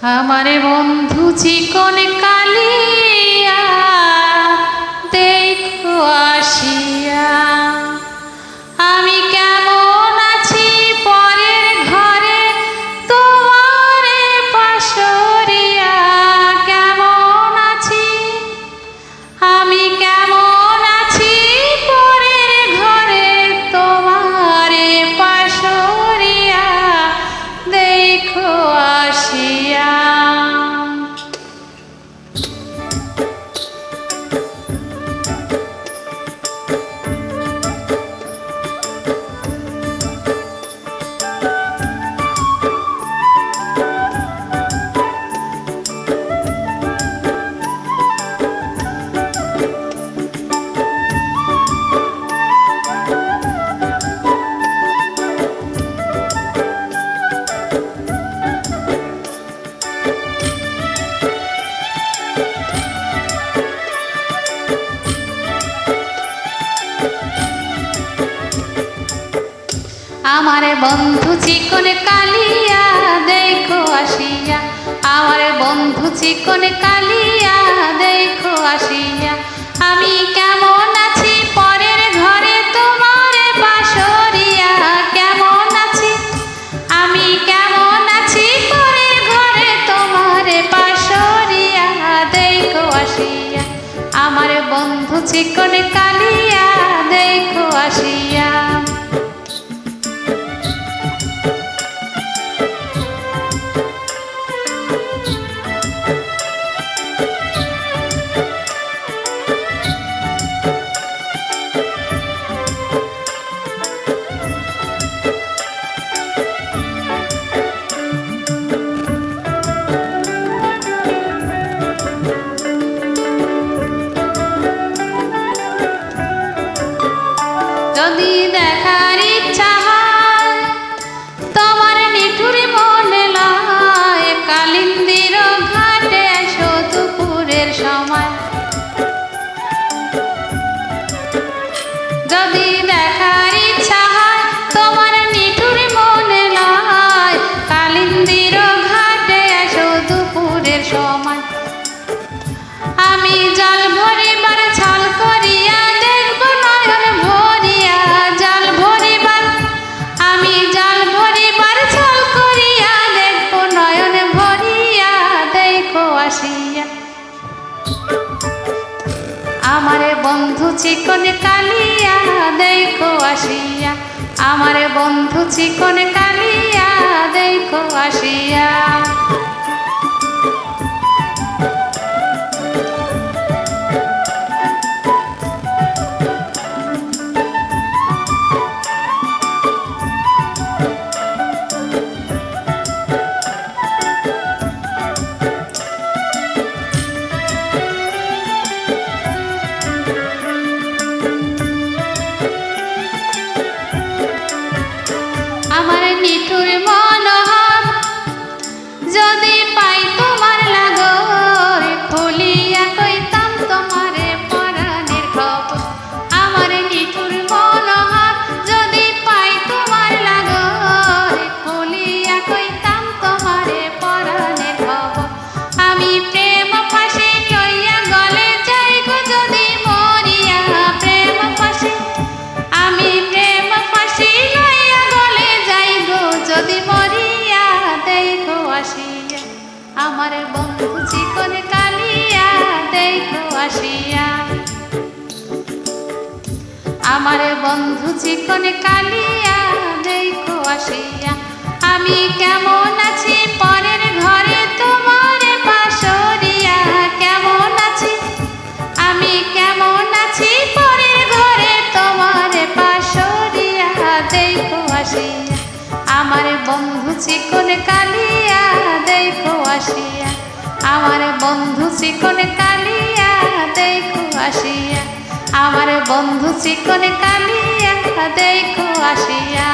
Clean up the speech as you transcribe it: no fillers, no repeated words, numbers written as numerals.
আমারে বন্ধু চিকন কালিয়া দেখো আসিয়া, আমি কেমন আছি পরের ঘরে তোমারে পাশরিয়া। কেমন আছি আমি, কেমন আছি পরের ঘরে তোমারে পাশরিয়া দেখো আসিয়া। আমারে বন্ধু চিকন কালিয়া দেখো আসিয়া, আমার বন্ধু চিকন কালিয়া দেখো আসিয়া, আমি কেমন আছি পরের ঘরে তোমারে পাশরিয়া। কেমন আছি আমি, কেমন আছি পরের ঘরে তোমারে পাশরিয়া দেখো আসিয়া, আমার বন্ধু চিকন কালিয়া দেখো আসিয়া। যদি দেখার ইচ্ছা হয় তোমার নিঠুর মনে লয়, কালিন্দির ঘাটে এসো দুপুরের সময়। যদি দেখার ইচ্ছা হয় তোমার নিঠুর মনে লয়, কালিন্দির ঘাটে এসো দুপুরের সময়। আমি জল ভরিবার ছল করিয়া দেখব নয়ন ভরিয়া, জল ভরিবার আমি জল ভরিবার ছল করিয়া দেখব নয়ন ভরিয়া দেখো আসিয়া, আমারে বন্ধু চিকন কালিয়া দেখো আসিয়া, আমারে বন্ধু চিকন কালিয়া দেখো আসিয়া। আমার নিঠুর মনোহর যদি পাই তোমার লাগর, খুলিয়া কইতাম তোমারে পরাণের খবর। আমার নিঠুর মনোহর যদি পাই তোমার লাগর, খুলিয়া কইতাম তোমারে পরাণের খবর। আমি প্রেম ফাঁসি লইয়া গলে যাই গো যদি মরিয়া, প্রেম ফাঁসি আমি প্রেম ফাঁসি লইয়া গলে যাই গো যদি মরিয়া দেখো আসিয়া, আমার বন্ধু চিকন কালিয়া দেখো আসিয়া, আমার বন্ধু চিকন কালিয়া দেখো আসিয়া, আমি কেমন আছি পরের ঘরে তোমারে পাশরিয়া। কেমন আছি আমি, কেমন আছি পরের ঘরে তোমারে পাশরিয়া দেখো আসিয়া, আমার বন্ধু চিকন কালিয়া দেখো আসিয়া, আমার বন্ধু চিকন কালিয়া দেখো আসিয়া, আমার বন্ধু চিকন কালিয়া দেখো আসিয়া।